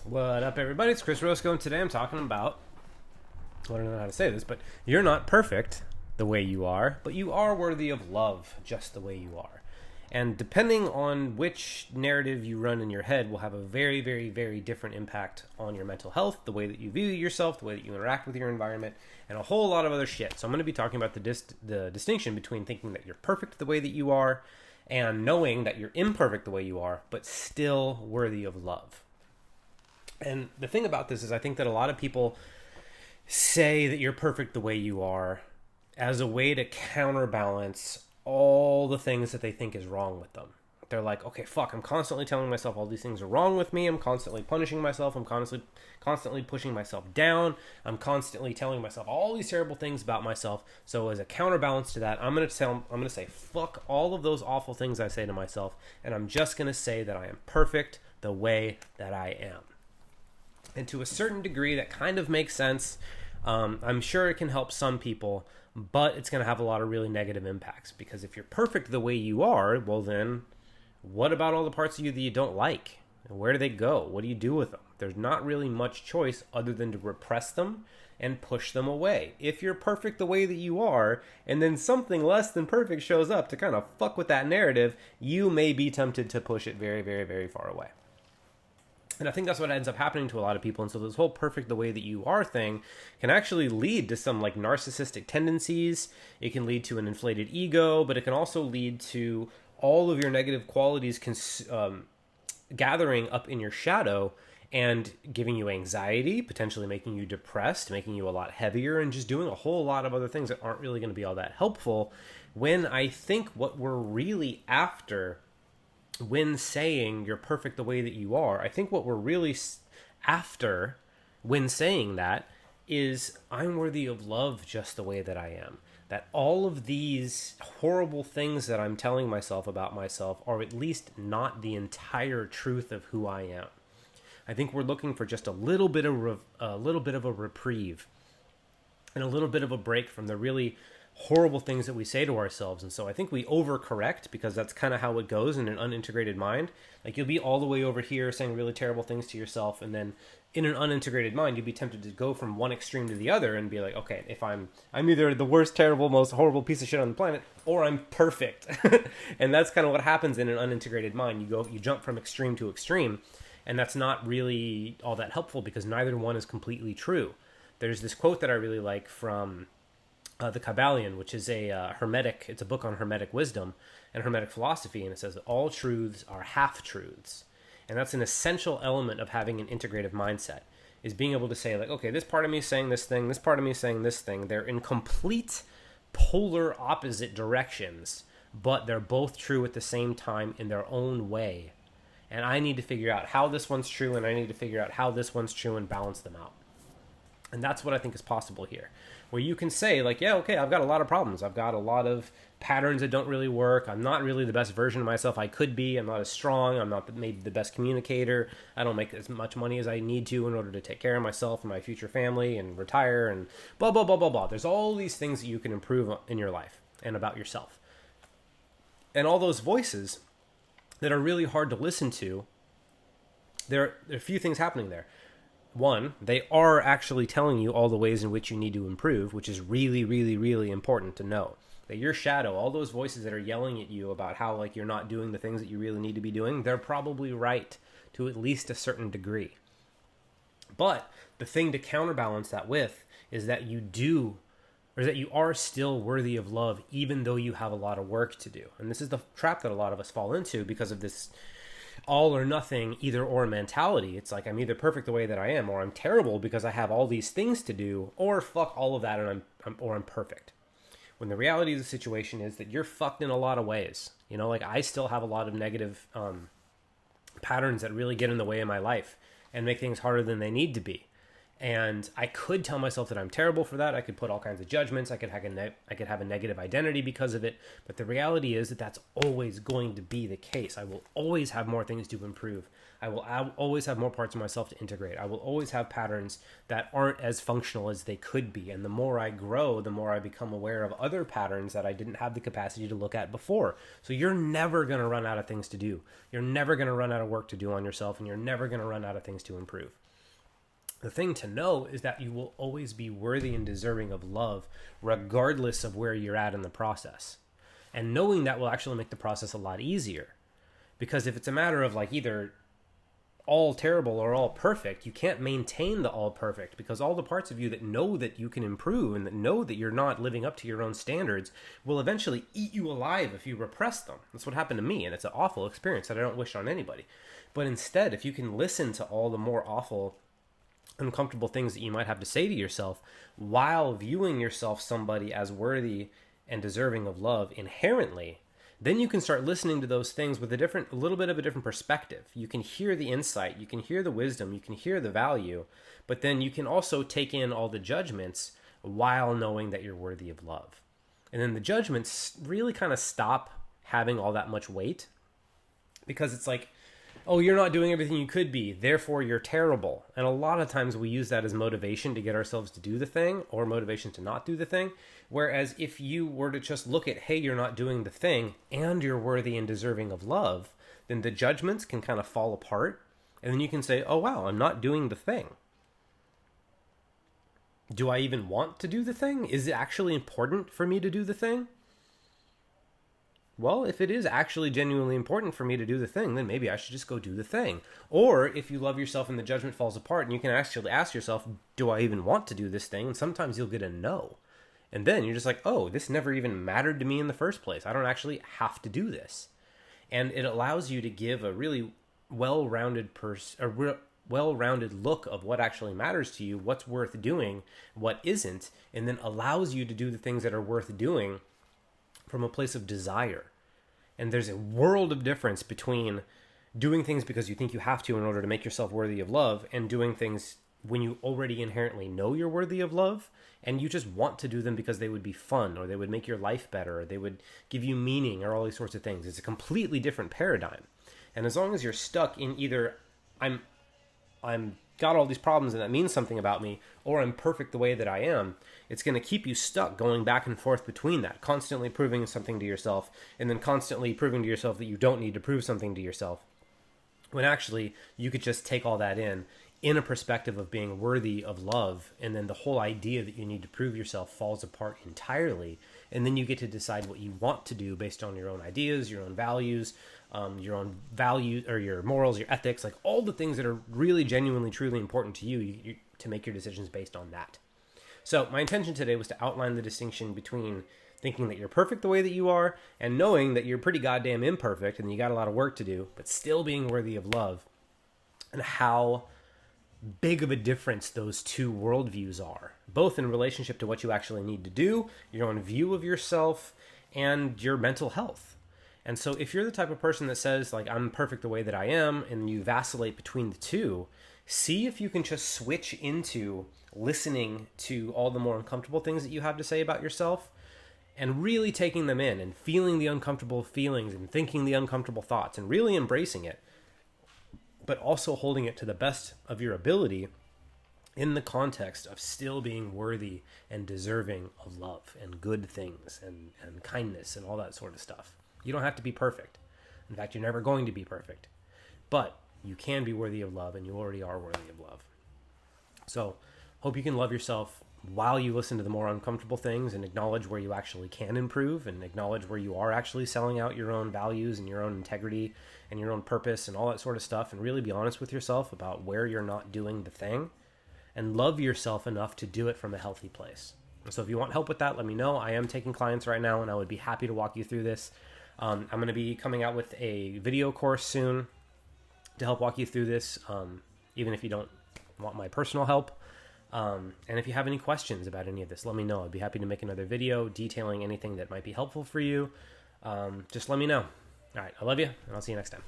What up, everybody? It's Chris Roscoe, and today I'm talking about, I don't know how to say this, but you're not perfect the way you are, but you are worthy of love just the way you are. And depending on which narrative you run in your head will have a very, very, very different impact on your mental health, the way that you view yourself, the way that you interact with your environment, and a whole lot of other shit. So I'm going to be talking about the distinction between thinking that you're perfect the way that you are and knowing that you're imperfect the way you are, but still worthy of love. And the thing about this is I think that a lot of people say that you're perfect the way you are as a way to counterbalance all the things that they think is wrong with them. They're like, okay, fuck, I'm constantly telling myself all these things are wrong with me. I'm constantly punishing myself. I'm constantly pushing myself down. I'm constantly telling myself all these terrible things about myself. So as a counterbalance to that, I'm going to say, fuck all of those awful things I say to myself. And I'm just going to say that I am perfect the way that I am. And to a certain degree, that kind of makes sense. I'm sure it can help some people, but it's going to have a lot of really negative impacts. Because if you're perfect the way you are, well then, what about all the parts of you that you don't like? And where do they go? What do you do with them? There's not really much choice other than to repress them and push them away. If you're perfect the way that you are, and then something less than perfect shows up to kind of fuck with that narrative, you may be tempted to push it very, very, very far away. And I think that's what ends up happening to a lot of people. And so this whole perfect the way that you are thing can actually lead to some like narcissistic tendencies. It can lead to an inflated ego, but it can also lead to all of your negative qualities gathering up in your shadow and giving you anxiety, potentially making you depressed, making you a lot heavier, and just doing a whole lot of other things that aren't really going to be all that helpful. When I think what we're really after when saying you're perfect the way that you are, I think what we're really after when saying that is I'm worthy of love just the way that I am. That all of these horrible things that I'm telling myself about myself are at least not the entire truth of who I am. I think we're looking for just a little bit of a reprieve and a little bit of a break from the really horrible things that we say to ourselves. And so I think we overcorrect because that's kind of how it goes in an unintegrated mind. Like you'll be all the way over here saying really terrible things to yourself, and then in an unintegrated mind you'll be tempted to go from one extreme to the other and be like, okay, if I'm either the worst, terrible, most horrible piece of shit on the planet, or I'm perfect. And that's kind of what happens in an unintegrated mind. You jump from extreme to extreme, and that's not really all that helpful because neither one is completely true. There's this quote that I really like from the Kabbalion, which is it's a book on Hermetic wisdom and Hermetic philosophy, and it says that all truths are half-truths. And that's an essential element of having an integrative mindset, is being able to say, like, okay, this part of me is saying this thing, this part of me is saying this thing. They're in complete polar opposite directions, but they're both true at the same time in their own way. And I need to figure out how this one's true, and I need to figure out how this one's true and balance them out. And that's what I think is possible here, where you can say, like, yeah, okay, I've got a lot of problems. I've got a lot of patterns that don't really work. I'm not really the best version of myself I could be. I'm not as strong. I'm not maybe the best communicator. I don't make as much money as I need to in order to take care of myself and my future family and retire and blah, blah, blah, blah, blah. There's all these things that you can improve in your life and about yourself. And all those voices that are really hard to listen to, there are a few things happening there. One, they are actually telling you all the ways in which you need to improve, which is really, really, really important to know. That your shadow, all those voices that are yelling at you about how like you're not doing the things that you really need to be doing, they're probably right to at least a certain degree. But the thing to counterbalance that with is that you are still worthy of love, even though you have a lot of work to do. And this is the trap that a lot of us fall into because of this all or nothing, either or mentality. It's like I'm either perfect the way that I am, or I'm terrible because I have all these things to do, or fuck all of that and I'm perfect. When the reality of the situation is that you're fucked in a lot of ways. You know, like I still have a lot of negative patterns that really get in the way of my life and make things harder than they need to be. And I could tell myself that I'm terrible for that. I could put all kinds of judgments. I could have a negative identity because of it. But the reality is that that's always going to be the case. I will always have more things to improve. I will always have more parts of myself to integrate. I will always have patterns that aren't as functional as they could be. And the more I grow, the more I become aware of other patterns that I didn't have the capacity to look at before. So you're never going to run out of things to do. You're never going to run out of work to do on yourself, and you're never going to run out of things to improve. The thing to know is that you will always be worthy and deserving of love, regardless of where you're at in the process. And knowing that will actually make the process a lot easier. Because if it's a matter of like either all terrible or all perfect, you can't maintain the all perfect, because all the parts of you that know that you can improve and that know that you're not living up to your own standards will eventually eat you alive if you repress them. That's what happened to me, and it's an awful experience that I don't wish on anybody. But instead, if you can listen to all the more awful, uncomfortable things that you might have to say to yourself while viewing yourself somebody as worthy and deserving of love inherently, then you can start listening to those things with a little bit of a different perspective. You can hear the insight, you can hear the wisdom, you can hear the value, but then you can also take in all the judgments while knowing that you're worthy of love. And then the judgments really kind of stop having all that much weight, because it's like, oh, you're not doing everything you could be, therefore you're terrible. And a lot of times we use that as motivation to get ourselves to do the thing, or motivation to not do the thing. Whereas if you were to just look at, hey, you're not doing the thing, and you're worthy and deserving of love, then the judgments can kind of fall apart. And then you can say, oh, wow, I'm not doing the thing. Do I even want to do the thing? Is it actually important for me to do the thing? Well, if it is actually genuinely important for me to do the thing, then maybe I should just go do the thing. Or if you love yourself and the judgment falls apart, and you can actually ask yourself, do I even want to do this thing? And sometimes you'll get a no. And then you're just like, oh, this never even mattered to me in the first place. I don't actually have to do this. And it allows you to give a really well-rounded look of what actually matters to you, what's worth doing, what isn't, and then allows you to do the things that are worth doing from a place of desire. And there's a world of difference between doing things because you think you have to in order to make yourself worthy of love, and doing things when you already inherently know you're worthy of love and you just want to do them because they would be fun, or they would make your life better, or they would give you meaning, or all these sorts of things. It's a completely different paradigm. And as long as you're stuck in either I'm got all these problems and that means something about me, or I'm perfect the way that I am, it's going to keep you stuck going back and forth between that, constantly proving something to yourself, and then constantly proving to yourself that you don't need to prove something to yourself, when actually you could just take all that in a perspective of being worthy of love, and then the whole idea that you need to prove yourself falls apart entirely, and then you get to decide what you want to do based on your own ideas, your own values, or your morals, your ethics, like all the things that are really genuinely, truly important to you to make your decisions based on that. So my intention today was to outline the distinction between thinking that you're perfect the way that you are, and knowing that you're pretty goddamn imperfect and you got a lot of work to do, but still being worthy of love, and how big of a difference those two worldviews are, both in relationship to what you actually need to do, your own view of yourself, and your mental health. And so if you're the type of person that says, like, I'm perfect the way that I am, and you vacillate between the two, see if you can just switch into listening to all the more uncomfortable things that you have to say about yourself, and really taking them in and feeling the uncomfortable feelings and thinking the uncomfortable thoughts and really embracing it, but also holding it to the best of your ability in the context of still being worthy and deserving of love and good things and kindness and all that sort of stuff. You don't have to be perfect. In fact, you're never going to be perfect. But you can be worthy of love, and you already are worthy of love. So, hope you can love yourself while you listen to the more uncomfortable things, and acknowledge where you actually can improve, and acknowledge where you are actually selling out your own values and your own integrity and your own purpose and all that sort of stuff, and really be honest with yourself about where you're not doing the thing, and love yourself enough to do it from a healthy place. So if you want help with that, let me know. I am taking clients right now, and I would be happy to walk you through this. I'm going to be coming out with a video course soon to help walk you through this, even if you don't want my personal help. And if you have any questions about any of this, let me know. I'd be happy to make another video detailing anything that might be helpful for you. Just let me know. All right, I love you, and I'll see you next time.